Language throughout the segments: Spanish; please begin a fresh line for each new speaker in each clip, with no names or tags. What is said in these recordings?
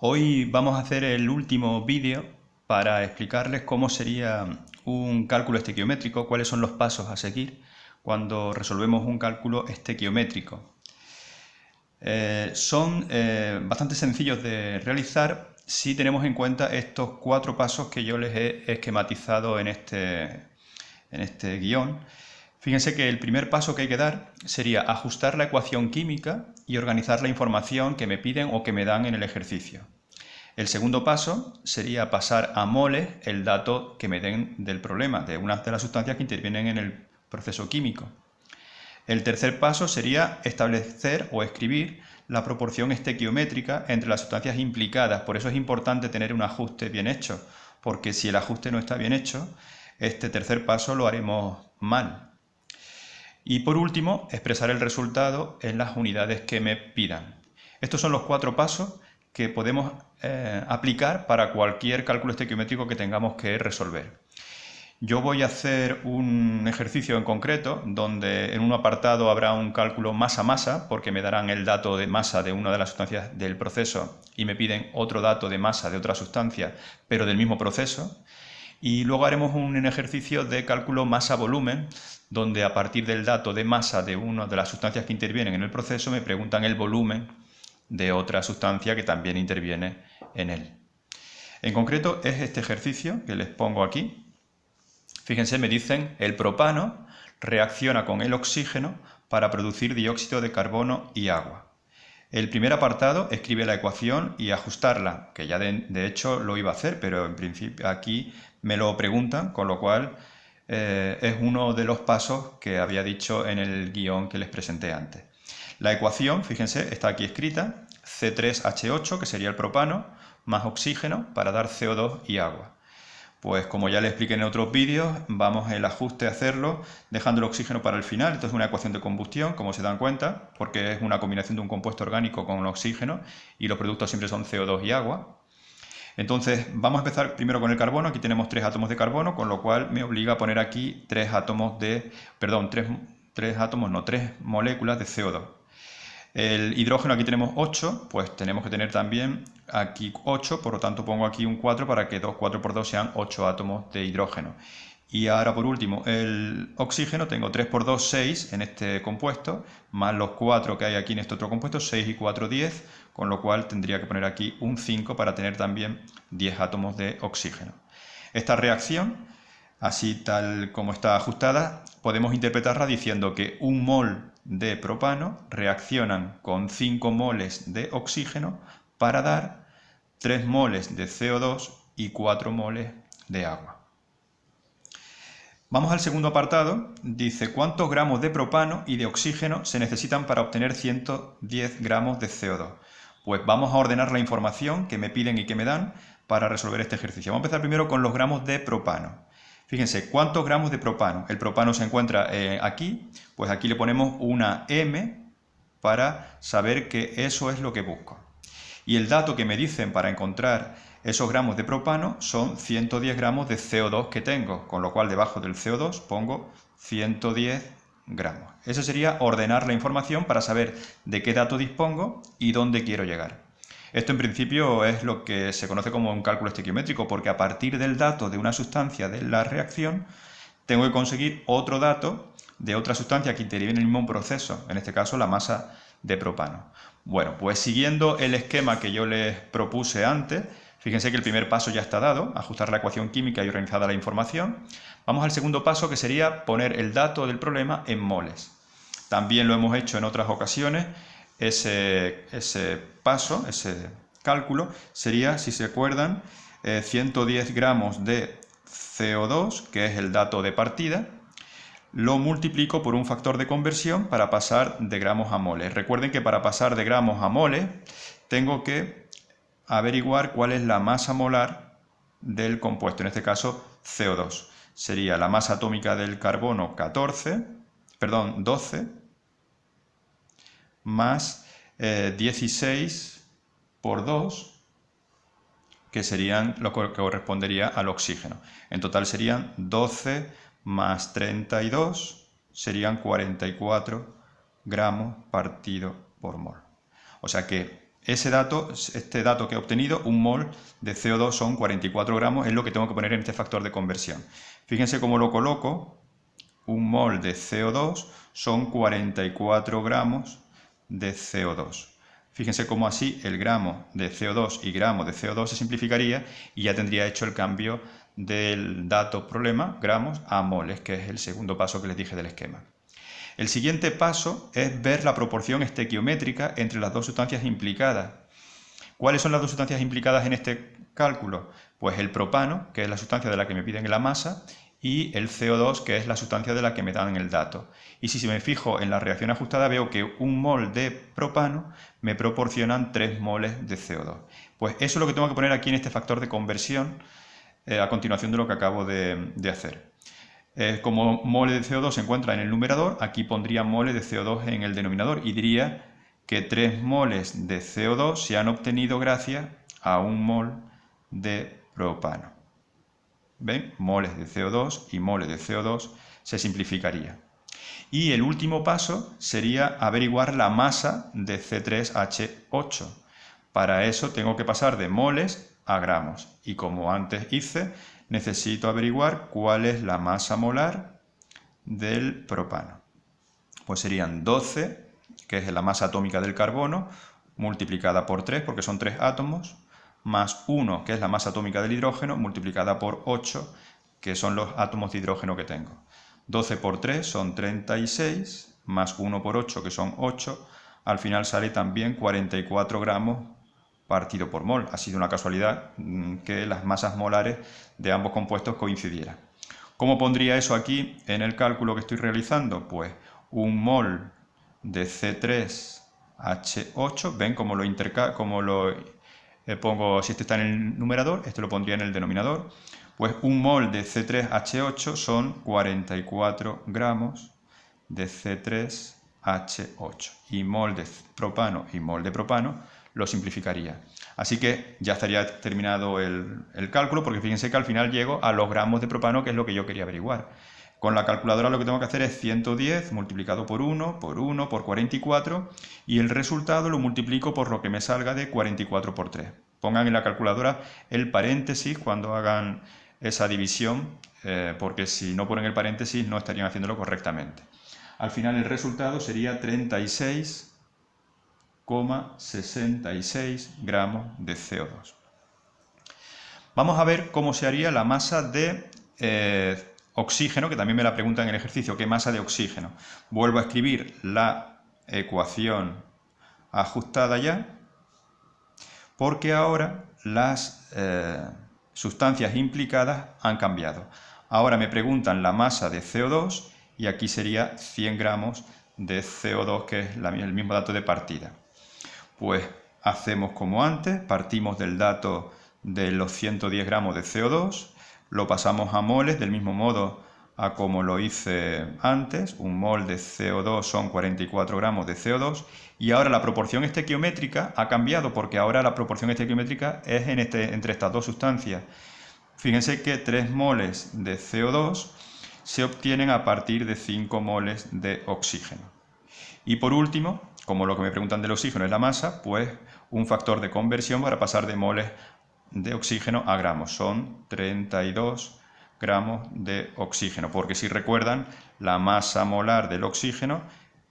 Hoy vamos a hacer el último vídeo para explicarles cómo sería un cálculo estequiométrico, cuáles son los pasos a seguir cuando resolvemos un cálculo estequiométrico. Son bastante sencillos de realizar si tenemos en cuenta estos 4 pasos que yo les he esquematizado en este guión. Fíjense que el primer paso que hay que dar sería ajustar la ecuación química y organizar la información que me piden o que me dan en el ejercicio. El segundo paso sería pasar a moles el dato que me den del problema, de una de las sustancias que intervienen en el proceso químico. El tercer paso sería establecer o escribir la proporción estequiométrica entre las sustancias implicadas. Por eso es importante tener un ajuste bien hecho, porque si el ajuste no está bien hecho, este tercer paso lo haremos mal. Y por último, expresar el resultado en las unidades que me pidan. Estos son los 4 pasos que podemos aplicar para cualquier cálculo estequiométrico que tengamos que resolver. Yo voy a hacer un ejercicio en concreto donde en un apartado habrá un cálculo masa-masa, porque me darán el dato de masa de una de las sustancias del proceso y me piden otro dato de masa de otra sustancia, pero del mismo proceso. Y luego haremos un ejercicio de cálculo masa-volumen, donde a partir del dato de masa de una de las sustancias que intervienen en el proceso me preguntan el volumen de otra sustancia que también interviene en él. En concreto es este ejercicio que les pongo aquí. Fíjense, me dicen el propano reacciona con el oxígeno para producir dióxido de carbono y agua. El primer apartado escribe la ecuación y ajustarla, que ya de hecho lo iba a hacer, pero en principio aquí me lo preguntan, con lo cual es uno de los pasos que había dicho en el guión que les presenté antes. La ecuación, fíjense, está aquí escrita, C3H8, que sería el propano, más oxígeno para dar CO2 y agua. Pues como ya les expliqué en otros vídeos, vamos el ajuste a hacerlo dejando el oxígeno para el final. Esto es una ecuación de combustión, como se dan cuenta, porque es una combinación de un compuesto orgánico con oxígeno y los productos siempre son CO2 y agua. Entonces vamos a empezar primero con el carbono. Aquí tenemos 3 átomos de carbono, con lo cual me obliga a poner aquí 3 moléculas de CO2. El hidrógeno aquí tenemos 8, pues tenemos que tener también aquí 8, por lo tanto pongo aquí un 4 para que 4 por 2 sean 8 átomos de hidrógeno. Y ahora por último el oxígeno, tengo 3 por 2, 6 en este compuesto, más los 4 que hay aquí en este otro compuesto, 6 y 4, 10, con lo cual tendría que poner aquí un 5 para tener también 10 átomos de oxígeno. Esta reacción, así tal como está ajustada, podemos interpretarla diciendo que un mol de propano reaccionan con 5 moles de oxígeno para dar 3 moles de CO2 y 4 moles de agua. Vamos al segundo apartado. Dice cuántos gramos de propano y de oxígeno se necesitan para obtener 110 gramos de CO2. Pues vamos a ordenar la información que me piden y que me dan para resolver este ejercicio. Vamos a empezar primero con los gramos de propano. Fíjense, ¿cuántos gramos de propano? El propano se encuentra aquí, pues aquí le ponemos una M para saber que eso es lo que busco. Y el dato que me dicen para encontrar esos gramos de propano son 110 gramos de CO2 que tengo, con lo cual debajo del CO2 pongo 110 gramos. Eso sería ordenar la información para saber de qué dato dispongo y dónde quiero llegar. Esto en principio es lo que se conoce como un cálculo estequiométrico, porque a partir del dato de una sustancia de la reacción, tengo que conseguir otro dato de otra sustancia que interviene en el mismo proceso, en este caso la masa de propano. Bueno, pues siguiendo el esquema que yo les propuse antes, fíjense que el primer paso ya está dado, ajustar la ecuación química y organizada la información. Vamos al segundo paso, que sería poner el dato del problema en moles. También lo hemos hecho en otras ocasiones. Ese paso, ese cálculo, sería, si se acuerdan, 110 gramos de CO2, que es el dato de partida, lo multiplico por un factor de conversión para pasar de gramos a moles. Recuerden que para pasar de gramos a moles tengo que averiguar cuál es la masa molar del compuesto, en este caso CO2. Sería la masa atómica del carbono 12, más 16 por 2, que serían lo que correspondería al oxígeno. En total serían 12 más 32, serían 44 gramos partido por mol. O sea que este dato que he obtenido, un mol de CO2 son 44 gramos, es lo que tengo que poner en este factor de conversión. Fíjense cómo lo coloco. Un mol de CO2 son 44 gramos de CO2. Fíjense cómo así el gramo de CO2 y gramo de CO2 se simplificaría y ya tendría hecho el cambio del dato problema, gramos, a moles, que es el segundo paso que les dije del esquema. El siguiente paso es ver la proporción estequiométrica entre las dos sustancias implicadas. ¿Cuáles son las dos sustancias implicadas en este cálculo? Pues el propano, que es la sustancia de la que me piden la masa, y el CO2, que es la sustancia de la que me dan el dato. Y si me fijo en la reacción ajustada, veo que un mol de propano me proporcionan 3 moles de CO2. Pues eso es lo que tengo que poner aquí en este factor de conversión a continuación de lo que acabo de hacer. Como mole de CO2 se encuentra en el numerador, aquí pondría mole de CO2 en el denominador y diría que 3 moles de CO2 se han obtenido gracias a un mol de propano. ¿Ven? Moles de CO2 y moles de CO2 se simplificaría. Y el último paso sería averiguar la masa de C3H8. Para eso tengo que pasar de moles a gramos. Y como antes hice, necesito averiguar cuál es la masa molar del propano. Pues serían 12, que es la masa atómica del carbono, multiplicada por 3, porque son 3 átomos, más 1, que es la masa atómica del hidrógeno, multiplicada por 8, que son los átomos de hidrógeno que tengo. 12 por 3 son 36, más 1 por 8, que son 8. Al final sale también 44 gramos partido por mol. Ha sido una casualidad que las masas molares de ambos compuestos coincidieran. ¿Cómo pondría eso aquí en el cálculo que estoy realizando? Pues un mol de C3H8, ¿ven cómo lo pongo, si este está en el numerador, este lo pondría en el denominador? Pues un mol de C3H8 son 44 gramos de C3H8. Y mol de propano y mol de propano lo simplificaría. Así que ya estaría terminado el cálculo, porque fíjense que al final llego a los gramos de propano, que es lo que yo quería averiguar. Con la calculadora lo que tengo que hacer es 110 multiplicado por 1, por 44, y el resultado lo multiplico por lo que me salga de 44 por 3. Pongan en la calculadora el paréntesis cuando hagan esa división, porque si no ponen el paréntesis no estarían haciéndolo correctamente. Al final el resultado sería 36,66 gramos de CO2. Vamos a ver cómo se haría la masa de oxígeno, que también me la preguntan en el ejercicio, ¿qué masa de oxígeno? Vuelvo a escribir la ecuación ajustada ya, porque ahora las sustancias implicadas han cambiado. Ahora me preguntan la masa de CO2 y aquí sería 100 gramos de CO2, que es el mismo dato de partida. Pues hacemos como antes, partimos del dato de los 110 gramos de CO2, lo pasamos a moles, del mismo modo a como lo hice antes. Un mol de CO2 son 44 gramos de CO2. Y ahora la proporción estequiométrica ha cambiado, porque ahora la proporción estequiométrica es entre estas dos sustancias. Fíjense que 3 moles de CO2 se obtienen a partir de 5 moles de oxígeno. Y por último, como lo que me preguntan del oxígeno es la masa, pues un factor de conversión para pasar de moles de oxígeno a gramos. Son 32 gramos de oxígeno, porque si recuerdan, la masa molar del oxígeno,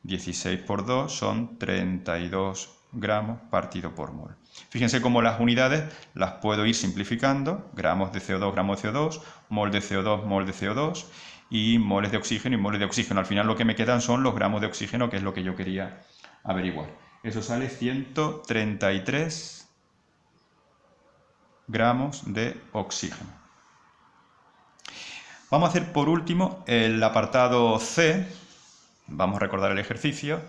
16 por 2, son 32 gramos partido por mol. Fíjense cómo las unidades las puedo ir simplificando: gramos de CO2, gramos de CO2, mol de CO2, mol de CO2, y moles de oxígeno y moles de oxígeno. Al final lo que me quedan son los gramos de oxígeno, que es lo que yo quería averiguar. Eso sale 133 gramos de oxígeno. Vamos a hacer por último el apartado C. Vamos a recordar el ejercicio.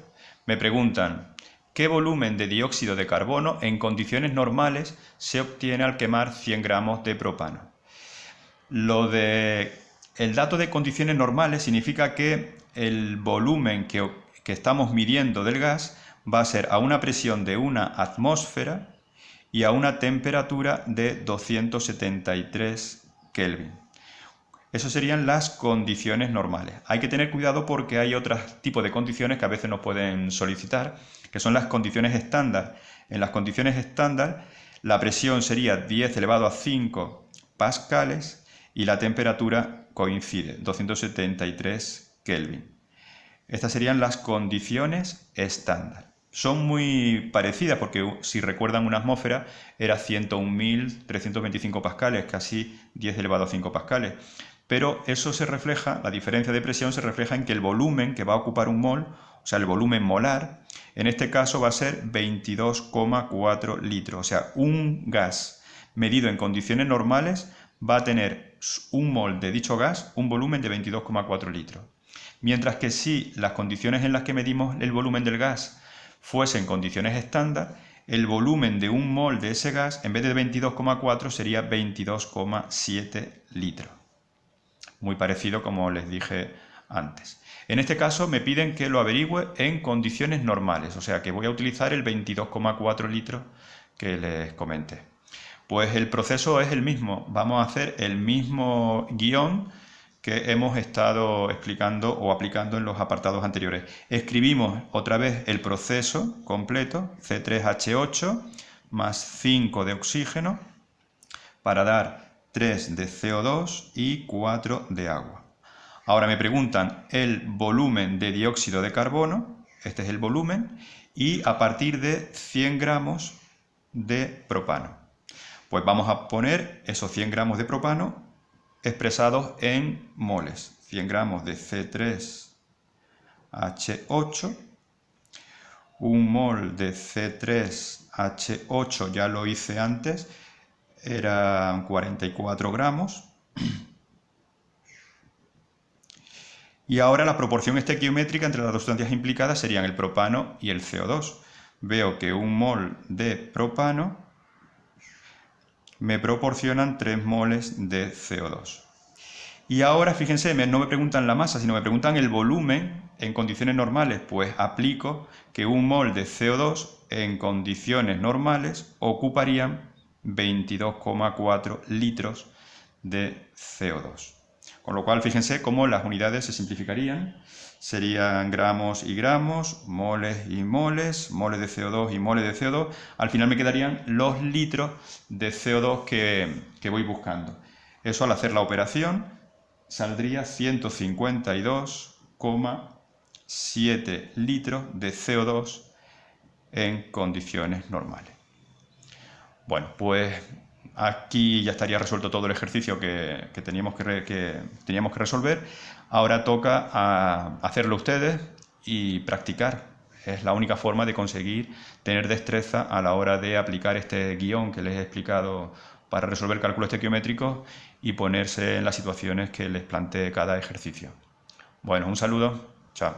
Me preguntan: ¿qué volumen de dióxido de carbono en condiciones normales se obtiene al quemar 100 gramos de propano? El dato de condiciones normales significa que el volumen que estamos midiendo del gas va a ser a una presión de 1 atmósfera y a una temperatura de 273 Kelvin. Eso serían las condiciones normales. Hay que tener cuidado porque hay otros tipos de condiciones que a veces nos pueden solicitar, que son las condiciones estándar. En las condiciones estándar, la presión sería 10 elevado a 5 pascales y la temperatura coincide, 273 Kelvin. Estas serían las condiciones estándar. Son muy parecidas porque, si recuerdan, una atmósfera era 101.325 pascales, casi 10 elevado a 5 pascales. Pero eso se refleja, la diferencia de presión se refleja en que el volumen que va a ocupar un mol, o sea, el volumen molar, en este caso va a ser 22,4 litros. O sea, un gas medido en condiciones normales va a tener un mol de dicho gas, un volumen de 22,4 litros. Mientras que si las condiciones en las que medimos el volumen del gas fuesen condiciones estándar, el volumen de un mol de ese gas, en vez de 22,4, sería 22,7 litros. Muy parecido, como les dije antes. En este caso me piden que lo averigüe en condiciones normales, o sea que voy a utilizar el 22,4 litros que les comenté. Pues el proceso es el mismo, vamos a hacer el mismo guión que hemos estado explicando o aplicando en los apartados anteriores. Escribimos otra vez el proceso completo, C3H8 más 5 de oxígeno, para dar 3 de CO2 y 4 de agua. Ahora me preguntan el volumen de dióxido de carbono, este es el volumen, y a partir de 100 gramos de propano. Pues vamos a poner esos 100 gramos de propano expresados en moles. 100 gramos de C3H8, un mol de C3H8 ya lo hice antes, eran 44 gramos. Y ahora la proporción estequiométrica entre las dos sustancias implicadas serían el propano y el CO2. Veo que un mol de propano me proporcionan 3 moles de CO2. Y ahora, fíjense, no me preguntan la masa, sino me preguntan el volumen en condiciones normales. Pues aplico que un mol de CO2 en condiciones normales ocuparían 22,4 litros de CO2. Con lo cual, fíjense cómo las unidades se simplificarían. Serían gramos y gramos, moles y moles, moles de CO2 y moles de CO2. Al final me quedarían los litros de CO2 que voy buscando. Eso, al hacer la operación, saldría 152,7 litros de CO2 en condiciones normales. Bueno, pues aquí ya estaría resuelto todo el ejercicio que teníamos que resolver. Ahora toca hacerlo ustedes y practicar. Es la única forma de conseguir tener destreza a la hora de aplicar este guión que les he explicado para resolver cálculos estequiométricos y ponerse en las situaciones que les plantee cada ejercicio. Bueno, un saludo. Chao.